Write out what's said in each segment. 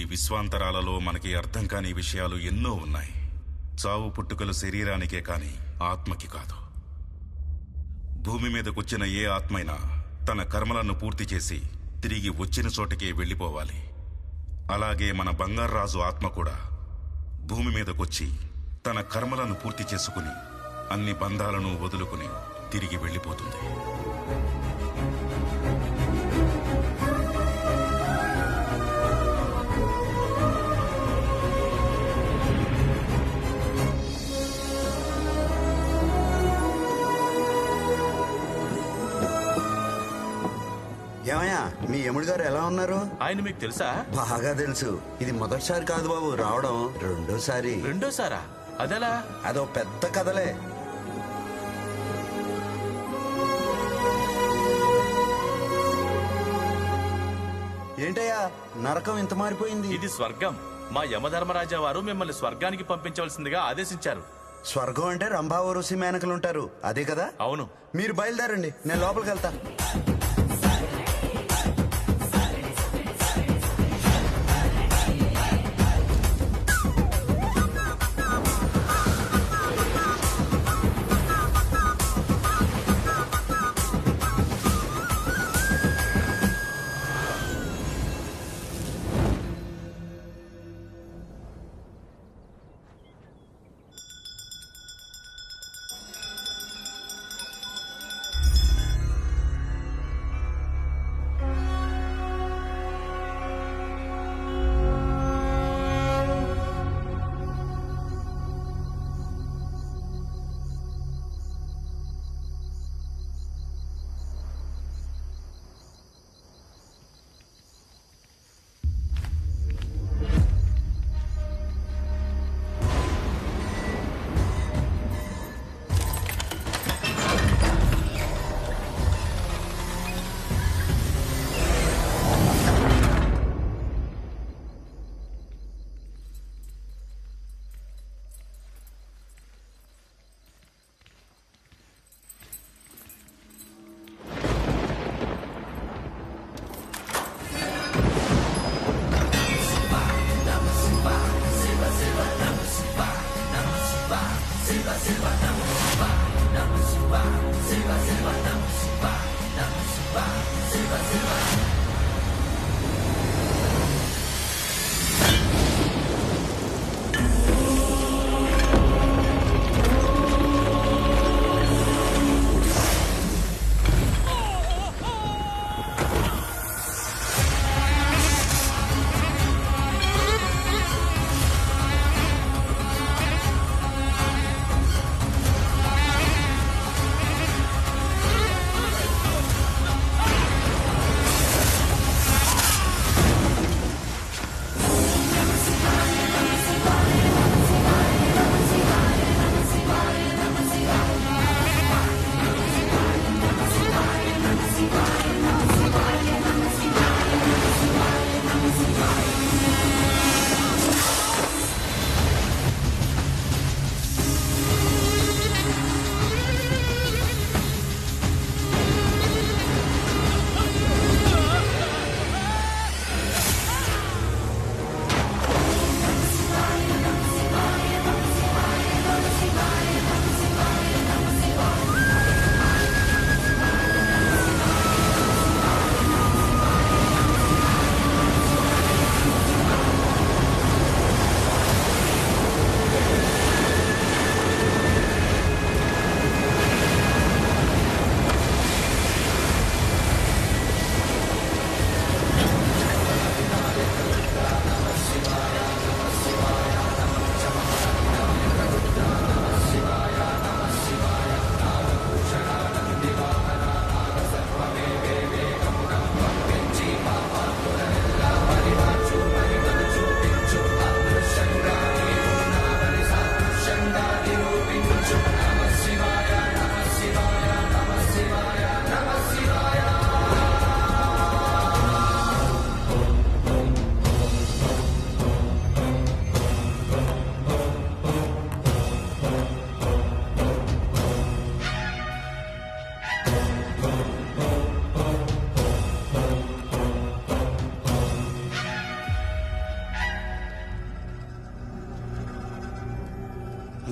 విశ్వాంతరాలలో మనకి అర్థం కాని విషయాలు ఎన్నో ఉన్నాయి. చావు పుట్టుకలు శరీరానికే కాని ఆత్మకి కాదు. భూమి మీదకొచ్చిన ఏ ఆత్మైనా తన కర్మలను పూర్తి చేసి తిరిగి వచ్చిన చోటకే వెళ్ళిపోవాలి. అలాగే మన బంగారాజు ఆత్మ కూడా భూమి మీదకొచ్చి తన కర్మలను పూర్తి చేసుకుని అన్ని బంధాలను వదులుకుని తిరిగి వెళ్ళిపోతుంది. ఏమయ్యా, మీ యముడి గారు ఎలా ఉన్నారు? ఆయన మీకు తెలుసా? బాగా తెలుసు. ఇది మొదటిసారి కాదు బాబు రావడం, రెండోసారి. రెండోసారా? అదెలా? అదో పెద్ద కథలే. ఏంటయ్యా, నరకం ఇంత మారిపోయింది? ఇది స్వర్గం. మా యమధర్మరాజా వారు మిమ్మల్ని స్వర్గానికి పంపించవలసిందిగా ఆదేశించారు. స్వర్గం అంటే రంభా ఊర్వశి మేనకలు ఉంటారు, అదే కదా? అవును. మీరు బయలుదేరండి, నేను లోపలికి వెళ్తా.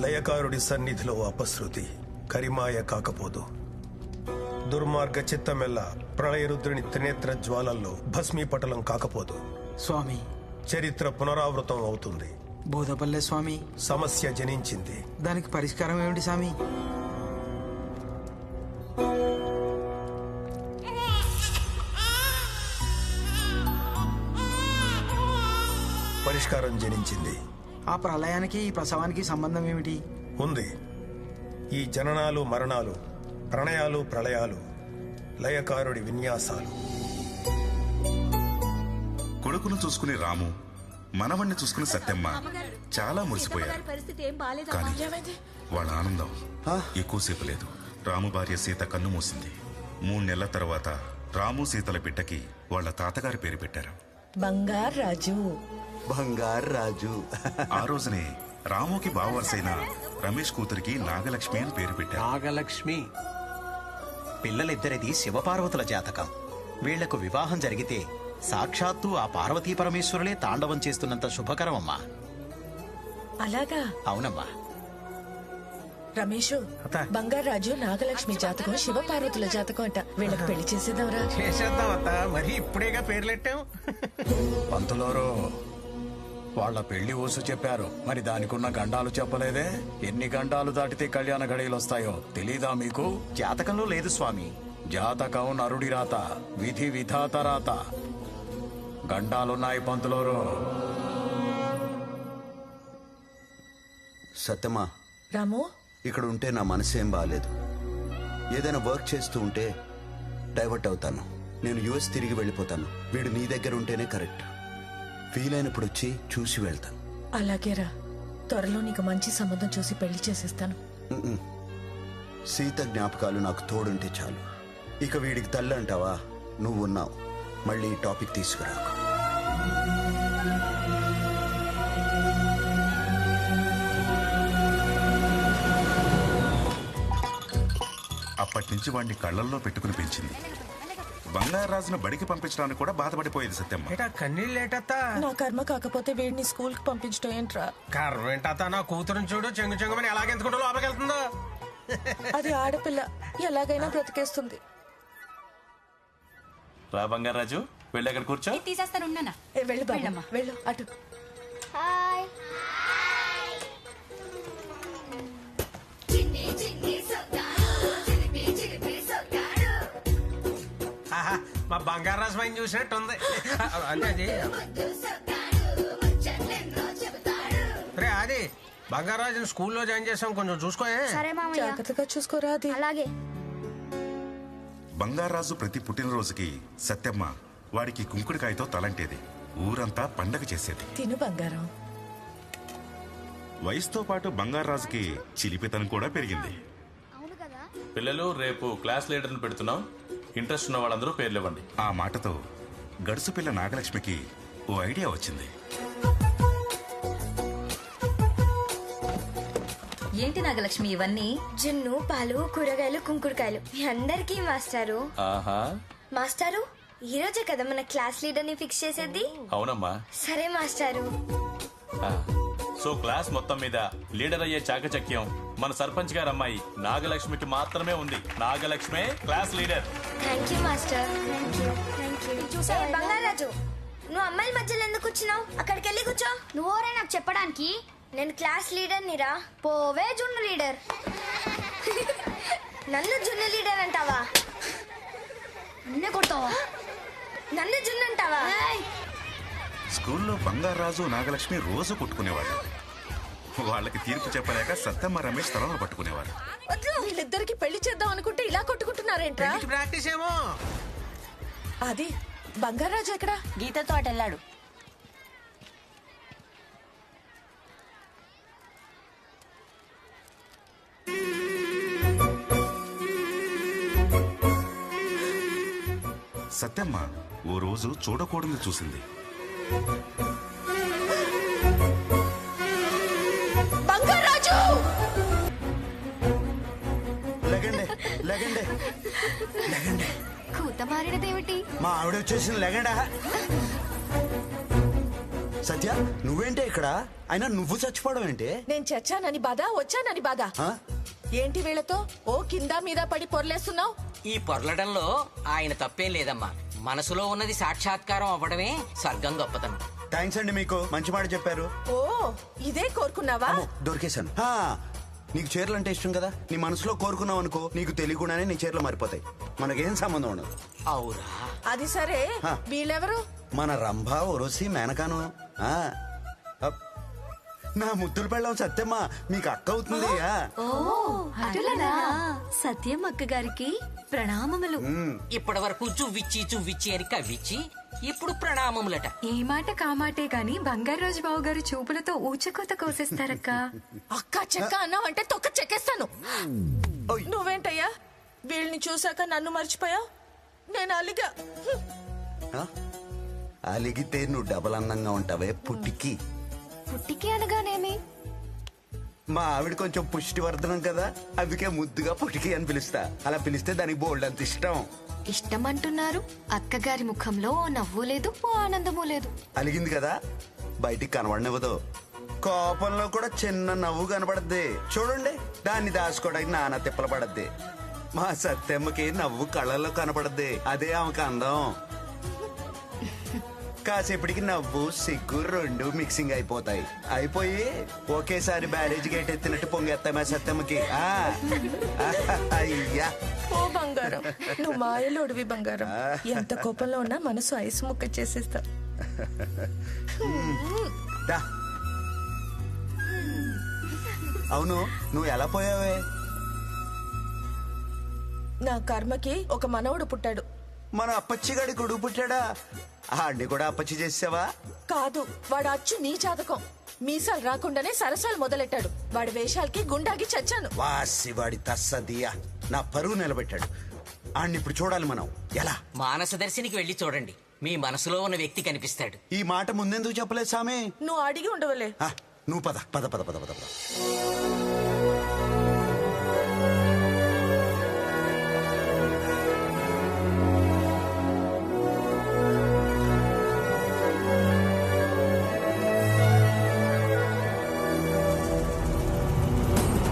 లయకారుడి సన్నిధిలో అపశృతి కరిమాయ కాకపోదు. దుర్మార్గ చిత్తమెల్ల ప్రళయరుద్రుని త్రినేత్ర జ్వాలల్లో భస్మీపటలం కాకపోదు. స్వామి, చరిత్ర పునరావృతం అవుతుంది. బోధపల్లె స్వామి, సమస్య జనించింది. దానికి పరిష్కారం ఏమిటి స్వామి? పరిష్కారం జనించింది. ఆ ప్రళయానికి ఈ ప్రసవానికి సంబంధం ఏమిటి? ఉంది. ఈ జననాలు మరణాలు, ప్రణయాలు ప్రళయాలు లయకారుడి విన్యాసాలు. కొడుకును చూసుకుని రాము, మనవణ్ణి చూసుకుని సత్యమ్మ చాలా మురిసిపోయారు. కానీ వాళ్ళ ఆనందం ఎక్కువసేపు లేదు. రాము భార్య సీత కన్ను మూసింది. 3 నెలల తర్వాత రాము సీతల బిడ్డకి వాళ్ళ తాతగారి పేరు పెట్టారు. బంగారు రాజు. బంగారు రాజు. ఆ రోజునే రాముకి బావవరసైన రమేష్ కూతురికి నాగలక్ష్మి అని పేరు పెట్టారు. నాగలక్ష్మి. పిల్లలిద్దరిది శివపార్వతుల జాతకం. వీళ్లకు వివాహం జరిగితే సాక్షాత్తు ఆ పార్వతీ పరమేశ్వరులే తాండవం చేస్తున్నంత శుభకరమమ్మా. అలాగా? అవునమ్మా. రమేషు, బంగారు రాజు నాగలక్ష్మి జాతకం శివపార్వతుల జాతకం అంట. వీళ్ళకి పెళ్లి చేసేద్దాంరా. చేసేద్దాం అత్త, మరి ఇప్పుడేగా పేర్లెట్టాం. పంతులోరు వాళ్ళ పెళ్లి ఊసు చెప్పారు, మరి దానికున్న గండాలు చెప్పలేదే? ఎన్ని గండాలు దాటితే కళ్యాణ గడియలు వస్తాయో తెలీదా మీకు? జాతకంలో లేదు స్వామి. జాతకం నరుడి రాత, విధి విధాత రాత. గండాలున్నాయి పంతులోరు. సత్యమా, రాము, ఇక్కడ ఉంటే నా మనసేం బాగాలేదు. ఏదైనా వర్క్ చేస్తూ ఉంటే డైవర్ట్ అవుతాను. నేను యుఎస్ తిరిగి వెళ్ళిపోతాను. వీడు నీ దగ్గర ఉంటేనే కరెక్ట్. వీలైనప్పుడు వచ్చి చూసి వెళ్తాను. అలాగేరా. త్వరలో నీకు మంచి సంబంధం చూసి పెళ్లి చేసేస్తాను. సీత జ్ఞాపకాలు నాకు తోడుంటే చాలు. ఇక వీడికి తల్లి అంటావా? నువ్వున్నావు. మళ్ళీ ఈ టాపిక్ తీసుకురా. అప్పటి నుంచి వాడిని కళ్ళల్లో పెట్టుకుని పెంచింది. బంగారాజును బడికి పంపించడానికి కూడా బాధపడిపోయేది సత్యమ్మ. ఏటా కన్నీళ్ళు ఏటత్తా? నా కర్మ కాకపోతే వీడిని స్కూల్ కి పంపించడం ఏంట్రా? కర్మ ఏంటత్తా? నా కూతురుని చూడు, చెంగు చెంగుమని ఎలాగెందుకుంటూ లోపలికి వెళ్తుందో. అది ఆడపిల్ల, ఎలాగైనా బ్రతికేస్తుంది. రా బంగారాజు, వెళ్ళి అక్కడ కూర్చో. తీసేస్తాను. వెళ్ళు బాబు, వెళ్ళు అటు. హాయ్. ఆహా, మా బంగారు రాజమాయిని చూసినట్టు ఉంది. అంటే అది రే, అది బంగారాజుని స్కూల్లో జాయిన్ చేసాం, కొంచెం చూసుకోయే. సరే మామయ్య. జాగ్రత్తగా చూసుకోరా. అది అలాగే. బంగారాజు ప్రతి పుట్టినరోజుకి సత్యమ్మ వాడికి కుంకుడికాయతో తలంటేది. ఊరంతా పండగ చేసేది. తిను బంగారం. వయసుతో పాటు బంగారాజుకి చిలిపితనం కూడా పెరిగింది. అవును కదా. పిల్లలు, రేపు క్లాస్ లీడర్ని పెడుతున్నాం. ఇంట్రెస్ట్ ఉన్న వాళ్ళందరూ పేర్లు ఇవ్వండి. ఆ మాటతో గడుసు పిల్ల నాగలక్ష్మికి ఓ ఐడియా వచ్చింది. ఏంటి నాగలక్ష్మి ఇవన్నీ? జున్ను, పాలు, కూరగాయలు, కుంకుడుకాయలు. మీ అందరికీ మాస్టారు. ఆహా, మాస్టారు, ఈ రోజే కదా మన క్లాస్ లీడర్ ని ఫిక్స్ చేసేది. అవునమ్మా. సరే మాస్టారు. సో క్లాస్ మొత్తం మీద లీడర్ అయ్యే చాకచక్యం మన సర్పంచ్ గారు అమ్మాయి నాగలక్ష్మికి మాత్రమే ఉంది. నాగలక్ష్మే class leader. Thank you master. Bangaraju, నువ్వు అమ్మాయిల మధ్యలో ఎందుకు కూర్చున్నావు? అక్కడికి వెళ్ళి కూర్చో. నువ్వోరే నాకు చెప్పడానికి? నేను క్లాస్ లీడర్ నిరా. పోవే జున్ను లీడర్. నన్ను జున్ను లీడర్ అంటావా? అన్నే కొడతావా? నన్ను జున్ను అంటావా? స్కూల్లో బంగారాజు నాగలక్ష్మి రోజు కొట్టుకునేవాడు. వాళ్ళకి తీర్పు చెప్పలేక సత్యమ్మ రమేష్ తలలు పట్టుకునేవారు. వీళ్ళిద్దరికి పెళ్లి చేద్దాం అనుకుంటే ఇలా కొట్టుకుంటున్నారేంట్రా? ప్రాక్టీస్ ఏమో. అది బంగారాజు ఎక్కడా? గీతతో అటు వెళ్ళాడు. సత్యమ్మ ఓ రోజు చూడకూడదు చూసింది. బంగారాజు! లెగండి, లెగండి, లెగండి. కూత మారినదేమిటి? మా ఆవిడ వచ్చేసిన లెగండా. సత్య నువ్వేంటే ఇక్కడ అయినా నువ్వు చచ్చిపోవడం ఏంటి? నేను చచ్చానని బాధ, వచ్చానని బాధ. ఆ? ఏంటి వీళ్ళతో ఓ కింద మీద పడి పొరలేస్తున్నావు? ఈ పొరలడంలో ఆయన తప్పేం లేదమ్మా. మనసులో ఉన్నది సాక్షాత్కారం అవ్వడమే స్వర్గం గొప్పతనం. థ్యాంక్స్ అండి, మీకు మంచి మాట చెప్పారు. ఓ ఇదే కోరుకున్నావా? అమ్మో, దొరికేశాను. నీకు చీరలు అంటే ఇష్టం కదా, నీ మనసులో కోరుకున్నావు అనుకో, నీకు తెలియకుండానే నీ చీరలు మారిపోతాయి. మనకేం సంబంధం ఉండదు. అవురా? అది సరే, వీళ్ళెవరు? మన రంభ ఒరసి మేనకాను. నా ముద్దులు పెళ్ళం సత్యమ్మ, మీకు అక్క అవుతుంది. సత్యం అక్క గారికి ప్రణామములు. ఇప్పటి వరకు చువ్విచ్చి అని కవ్విచ్చి ఇప్పుడు ప్రణామములట. ఏ మాట కామాటే గాని బంగారాజు బాబు గారు చూపులతో ఊచకోత కోసేస్తారక్క. అక్క చెక్క అన్నావంటే తొక్క చెక్కేస్తాను. నువ్వేంటయ్యా వీళ్ళని చూసాక నన్ను మర్చిపోయావు? నేను అలిగా. అలిగితే నువ్వు డబల్ అందంగా ఉంటావే పుట్టికి. పుట్టికి అనగానేమి? మా ఆవిడ కొంచెం పుష్టివర్ధనం కదా, అందుకే ముద్దుగా పుట్టికి అని పిలుస్తా. అలా పిలిస్తే దానికి బోల్డ్ అంత ఇష్టం. ఇష్టం అంటున్నారు, అక్కగారి ముఖంలో ఓ నవ్వు లేదు, ఓ ఆనందము లేదు. అలిగింది కదా, బయటికి కనబడనివ్వదు. కోపంలో కూడా చిన్న నవ్వు కనబడద్ది చూడండి, దాన్ని దాచుకోవడానికి నానా తిప్పలు పడద్ది. మా సత్యమ్మకి నవ్వు కళ్ళల్లో కనబడద్ది, అదే ఆమెకు అందం. కాసేపటికి నవ్వు సిగ్గు రెండు మిక్సింగ్ అయిపోతాయి. అయిపోయి ఒకేసారి బ్యారేజ్ గేట్ ఎత్తినట్టు పొంగెత్తాయి మా సత్యమ్మకి. అయ్యా ఓ బంగారం, నువ్వు మాయలోడివి బంగారం. ఎంత కోపంలో ఉన్నా మనసు ఐస్ ముక్క చేసేస్తా. అవును, నువ్వు ఎలా పోయావే? నా కర్మకి ఒక మనవడు పుట్టాడు. మన అప్పచ్చిగాడి కొడుకు పుట్టాడా? ఆడిని కూడా అప్పచ్చి చేసావా? కాదు, వాడు అచ్చు నీ జాతకం. మీసాలు రాకుండానే సరసాలు మొదలెట్టాడు. వాడి వేషాలకి గుండాగి చచ్చాను. వాసి వాడి తస్సదియా నా పరువు నిలబెట్టాడు. ఆడిని ఇప్పుడు చూడాలి మనం. ఎలా? మానస దర్శినికి వెళ్లి చూడండి, మీ మనసులో ఉన్న వ్యక్తి కనిపిస్తాడు. ఈ మాట ముందెందుకు చెప్పలేదు సామే? నువ్వు అడిగి ఉండవలే. నువ్వు పద పద పద పద పద పద.